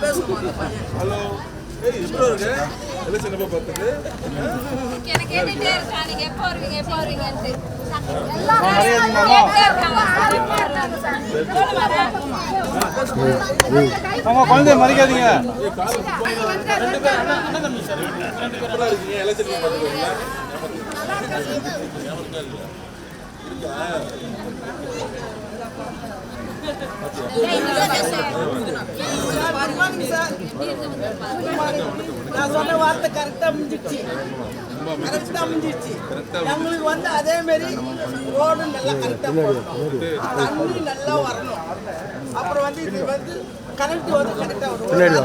Hello எப்படி இருக்கு election எப்போ பார்த்துட்டு எனக்கு கேட்டுட்டே இருக்கான் நீங்க எப்போ வருவீங்க குழந்தைய மறிக்காதீங்க. எலெக்ஷன் பார்த்துருக்கீங்க நான் சொன்ன வார்த்தை கரெக்டா முடிஞ்சிடுச்சு. நம்மளுக்கு வந்து அதே மாதிரி ரோடு நல்லா கரெக்டா போடணும், தண்ணி நல்லா வரணும். அப்புறம் வந்து இது வந்து கரண்ட் வந்து கரெக்டா வரும். சரியில்லை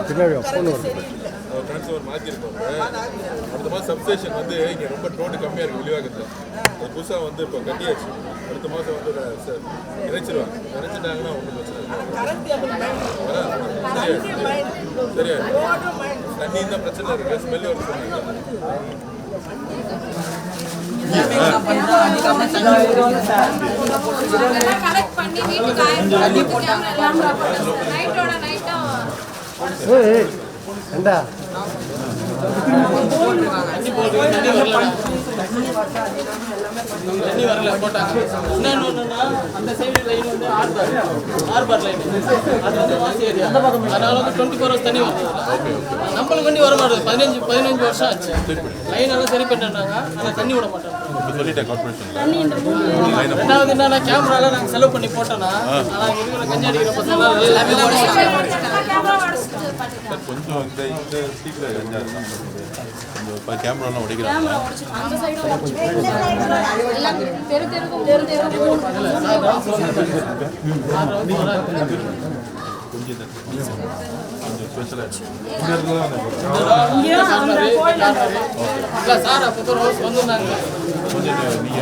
அடுத்த மாதம் சப்ஸ்டேஷன் வந்து இங்கே ரொம்ப ரோடு கம்மியாக இருக்குது விரிவாக்கத்தில். அது புதுசாக வந்து இப்போ கட்டியாச்சு. அடுத்த மாதம் வந்து இணைச்சிருவாங்க. இணைச்சிட்டாங்கன்னா ஒன்றும் பிரச்சனை இல்லை. சரியா தண்ணி தான் பிரச்சனை இருக்குது. ஸ்மெல் வருது சொன்னீங்க. கலெக்ட் பண்ணி வீட்டுக்கு நைட்டோட நைட்டா தண்ணி வரல போட்டாங்க. இன்னொன்னா அந்த சைடு லைன் வந்து ஆர்பார் லைன், அது வந்து வாசி ஏரியா. அதனால வந்து 24 hours தண்ணி வருது. நம்மளுக்கு வண்டி வர மாட்டேது. 15 வருஷம் ஆச்சு. லைன் எல்லாம் சரி பண்ணிட்டாங்க, ஆனால் தண்ணி விட மாட்டாங்க. ரெண்டாவது என்னன்னா கேமராலாம் நாங்கள் செலவு பண்ணி போட்டோம்னா ஆனால் இருக்கிற கஞ்சி அடிக்கிற பசங்க கொஞ்சம் இந்த ஸ்பீக்கர் கேமராலாம் உடைக்கிறாங்க. சார் அப்போ வந்திருந்தாங்க. நீங்கள்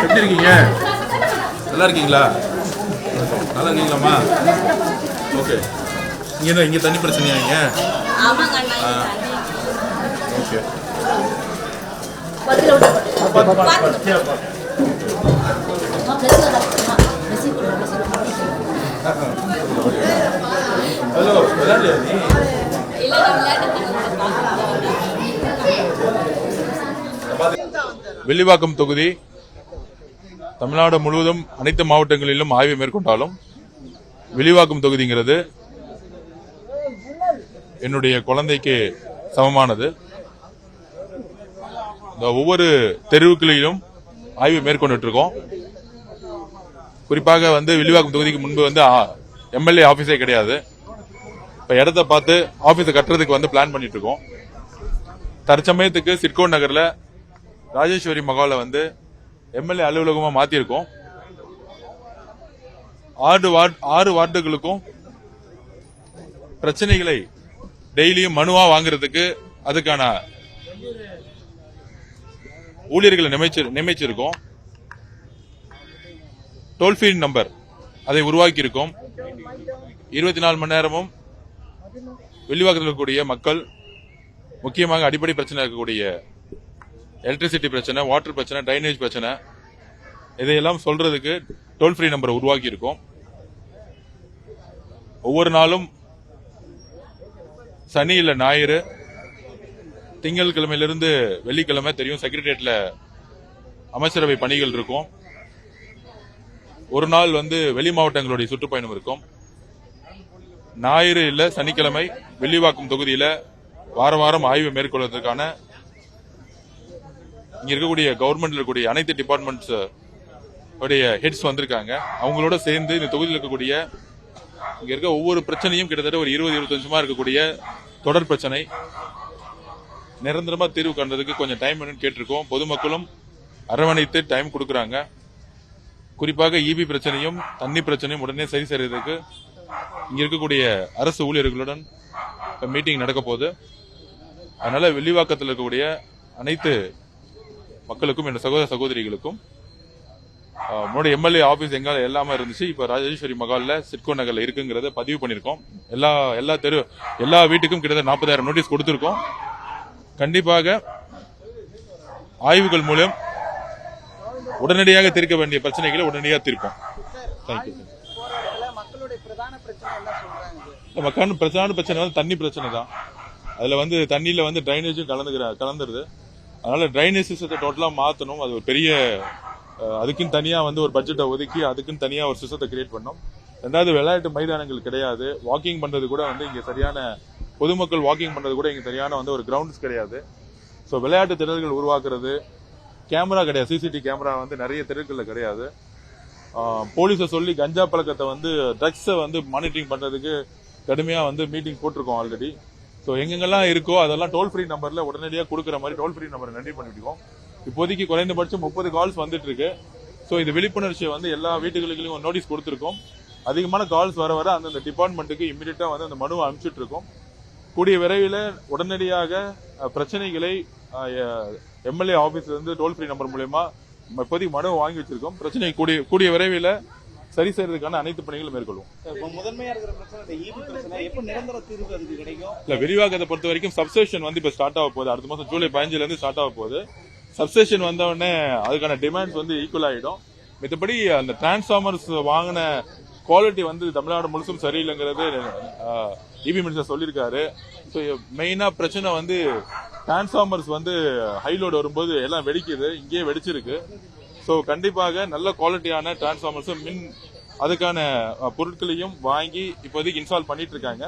எப்படி இருக்கீங்க? நல்லா இருக்கீங்களா? நல்லா இருக்கீங்களாம்மா? ஓகே. இங்கே தண்ணி பிரச்சனையா? இங்கே ஓகே. ஹலோ விளையாடலையா நீ? வில்லிவாக்கம் தொகுதி தமிழ்நாடு முழுவதும் அனைத்து மாவட்டங்களிலும் ஆய்வு மேற்கொண்டாலும் வில்லிவாக்கம் தொகுதிங்கிறது என்னுடைய குழந்தைக்கு சமமானது. இந்த ஒவ்வொரு தெருவுகளிலும் ஆய்வு மேற்கொண்டு இருக்கோம். குறிப்பாக வந்து வில்லிவாக்கம் தொகுதிக்கு முன்பு வந்து எம்எல்ஏ ஆபீஸே கிடையாது. இப்ப இடத்த பார்த்து ஆபீஸை கட்டுறதுக்கு வந்து பிளான் பண்ணிட்டு இருக்கோம். தற்சமயத்துக்கு சிட்கோ நகர்ல ராஜேஸ்வரி மகால வந்து எம்எல்ஏ அலுவலகமா மாத்திருக்கோம். 6 வார்டுகளுக்கும் பிரச்சனைகளை டெய்லியும் மனுவா வாங்குறதுக்கு அதுக்கான ஊழியர்களை நியமிச்சிருக்கோம். டோல் ஃப்ரீ நம்பர் அதை உருவாக்கி இருக்கோம். 24 மணி நேரமும் வில்லிவாக்கத்தில் இருக்கக்கூடிய மக்கள், முக்கியமாக அடிப்படை பிரச்சனை இருக்கக்கூடிய எலக்ட்ரிசிட்டி பிரச்சனை, வாட்டர் பிரச்சனை, ட்ரைனேஜ் பிரச்சனை, இதையெல்லாம் சொல்றதுக்கு டோல் ஃப்ரீ நம்பரை உருவாக்கி இருக்கோம். ஒவ்வொரு நாளும் சனி இல்ல ஞாயிறு, திங்கட்கிழமையிலிருந்து வெள்ளிக்கிழமை தெரியும் செக்ரட்டரியேட்ல அமைச்சரவை பணிகள் இருக்கும். ஒரு நாள் வந்து வெளி மாவட்டங்களுடைய சுற்றுப்பயணம் இருக்கும். ஞாயிறு இல்ல சனிக்கிழமை வில்லிவாக்கம் தொகுதியில வாரம் ஆய்வு மேற்கொள்வதற்கான இங்க இருக்கக்கூடிய கவர்மெண்ட்ல இருக்கக்கூடிய அனைத்து டிபார்ட்மெண்ட்ஸ் ஹெட்ஸ் வந்திருக்காங்க. அவங்களோட சேர்ந்து இந்த தொகுதியில் இருக்கக்கூடிய இங்க இருக்க ஒவ்வொரு பிரச்சனையும் கிட்டத்தட்ட ஒரு 20-25 இருக்கக்கூடிய தொடர் பிரச்சனை நிரந்தரமா தீர்வு காண்றதுக்கு கொஞ்சம் டைம் வேணும்னு கேட்டிருக்கோம். பொதுமக்களும் அரவணைத்து டைம் கொடுக்கறாங்க. குறிப்பாக இபி பிரச்சனையும் தண்ணி பிரச்சனையும் உடனே சரி செய்யறதுக்கு இங்க இருக்கக்கூடிய அரசு ஊழியர்களுடன் மீட்டிங் நடக்க போகுது. அதனால வில்லிவாக்கத்தில் இருக்கக்கூடிய அனைத்து மக்களுக்கும் என் சகோதர சகோதரிகளுக்கும் முன்னாடி எம்எல்ஏ ஆபீஸ் எங்க எல்லாமே இருந்துச்சு. இப்ப ராஜேஸ்வரி மகால்ல சிட்கோ நகர்ல இருக்குங்கிறத பதிவு பண்ணிருக்கோம். எல்லா வீட்டுக்கும் கிட்டத்தட்ட 40,000 நோட்டீஸ் கொடுத்திருக்கோம். கண்டிப்பாக ஆய்வுகள் மூலம் உடனடியாக தீர்க்க வேண்டிய பிரச்சனைகளை உடனடியாக தீர்ப்போம். தேங்க்யூ. மக்களுடைய பிரதான பிரச்சனை என்ன சொல்றாங்க? மக்கள் பிரதான பிரச்சனை வந்து தண்ணி பிரச்சனை தான். அதுல வந்து தண்ணியில வந்து டிரைனேஜும் கலந்துருது. அதனால டிரைனேஜ் சிஸ்டத்தை டோட்டலா மாத்தணும். அது ஒரு பெரிய அதுக்குன்னு தனியா வந்து ஒரு பட்ஜெட்டை ஒதுக்கி அதுக்குன்னு தனியா ஒரு சிஸ்டத்தை கிரியேட் பண்ணோம். ரெண்டாவது விளையாட்டு மைதானங்கள் கிடையாது. வாக்கிங் பண்றது கூட வந்து இங்க சரியான பொதுமக்கள் வாக்கிங் பண்றது கூட இங்க சரியான வந்து ஒரு கிரவுண்ட்ஸ் கிடையாது. ஸோ விளையாட்டு திடல்கள் உருவாக்குறது, கேமரா கிடையாது. சிசிடிவி கேமரா வந்து நிறைய திடல்கள்ல கிடையாது. போலீஸை சொல்லி கஞ்சா பழக்கத்தை வந்து ட்ரக்ஸை வந்து மானிட்டரிங் பண்றதுக்கு கடுமையா வந்து மீட்டிங் போட்டிருக்கோம் ஆல்ரெடி. ஸோ எங்கெங்கெல்லாம் இருக்கோ அதெல்லாம் டோல் ஃப்ரீ நம்பர்ல உடனடியாக கொடுக்குற மாதிரி டோல் ஃப்ரீ நம்பர் ரெடி பண்ணிருக்கோம். இப்போதைக்கு குறைந்தபட்சம் 30 கால்ஸ் வந்துட்டு இருக்கு. ஸோ இந்த விழிப்புணர்ச்சியை வந்து எல்லா வீட்டுகளுக்கும் நோட்டீஸ் கொடுத்துருக்கோம். அதிகமான கால்ஸ் வர வர அந்தந்த டிபார்ட்மெண்ட்டுக்கு இமீடியட்டா வந்து அந்த மனுவை அனுப்பிச்சுட்டு இருக்கோம். கூடிய விரைவில் உடனடியாக பிரச்சனைகளை எம்எல்ஏ ஆபீஸ்ல இருந்து டோல் ஃப்ரீ நம்பர் மூலமா இப்போதைக்கு மனுவை வாங்கி வச்சிருக்கோம். பிரச்சனை கூடிய விரைவில் சரி செய்யறதுக்கான அனைத்து பணிகளும் மேற்கொள்வோம். முதன்மையா இருக்கிற பிரச்சனை ஈபி பிரச்சனை எப்ப நிரந்தர தீர்வு அதுக்கு கிடைக்கும்? இல்ல விரிவாக்கத்தை பொறுத்த வரைக்கும் சப்ஸ்டேஷன் வந்து இப்ப ஸ்டார்ட் ஆக போகுது. அடுத்த மாசம் ஜூலை 15 இருந்து ஸ்டார்ட் ஆக போகுது. சப்ஸ்டேஷன் வந்த உடனே அதுக்கான டிமாண்ட்ஸ் வந்து ஈக்குவல் ஆயிடும். மத்தபடி அந்த டிரான்ஸ்ஃபார்மர்ஸ் வாங்கின குவாலிட்டி வந்து தமிழ்நாடு முழுசும் சரியில்லைங்கிறது இபி மினிஸ்டர் சொல்லியிருக்காரு. ஸோ மெயினா பிரச்சனை வந்து டிரான்ஸ்ஃபார்மர்ஸ் வந்து ஹைலோடு வரும்போது எல்லாம் வெடிக்குது, இங்கேயே வெடிச்சிருக்கு. ஸோ கண்டிப்பாக நல்ல குவாலிட்டியான டிரான்ஸ்ஃபார்மர்ஸும் அதுக்கான பொருட்களையும் வாங்கி இப்போதைக்கு இன்ஸ்டால் பண்ணிட்டு இருக்காங்க.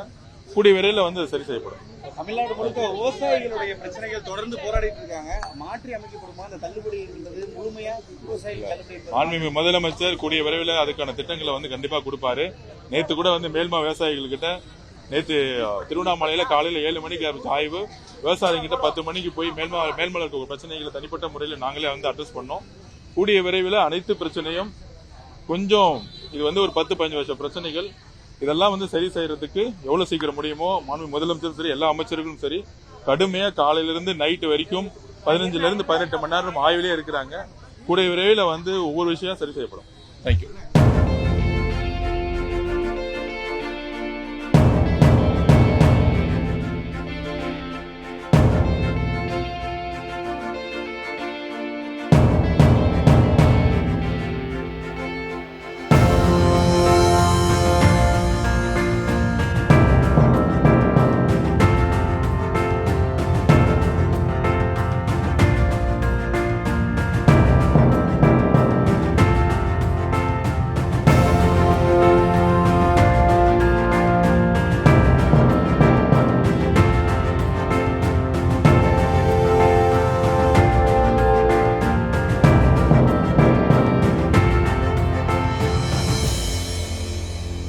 கூடிய விரைவில் வந்து சரி செய்யப்படும். தமிழ்நாடு முழுக்க விவசாயிகளுடைய பிரச்சனைகள் தொடர்ந்து போராடிட்டு இருக்காங்க. மாற்றி அமைக்கப்படுமா அந்த தள்ளுபடி என்பது முழுமையா விவசாயிகள் தள்ளுபடி? மாண்புமிகு முதலமைச்சர் கூடிய விரைவில் அதுக்கான திட்டங்களை வந்து கண்டிப்பா கொடுப்பாரு. நேற்று கூட வந்து மேல்மா விவசாயிகள் கிட்ட நேற்று திருவண்ணாமலையில காலையில 7 மணிக்கு ஆரம்பிச்ச ஆய்வு விவசாயிகிட்ட 10 மணிக்கு போய் மேல்மலை இருக்க பிரச்சனைகளை தனிப்பட்ட முறையில் நாங்களே வந்து அட்ரஸ் பண்ணோம். கூடிய விரைவில் அனைத்து பிரச்சனையும் கொஞ்சம் இது வந்து ஒரு 10-15 வருஷ பிரச்சனைகள் இதெல்லாம் வந்து சரி செய்யறதுக்கு எவ்வளவு சீக்கிரம் முடியுமோ மாண்புமிகு முதலமைச்சரும் சரி எல்லா அமைச்சர்களும் சரி கடுமையா காலையிலிருந்து நைட்டு வரைக்கும் 15 to 18 மணி நேரம் ஆய்விலே இருக்கிறாங்க. கூடிய விரைவில் வந்து ஒவ்வொரு விஷயம் சரி செய்யப்படும். தேங்க்யூ.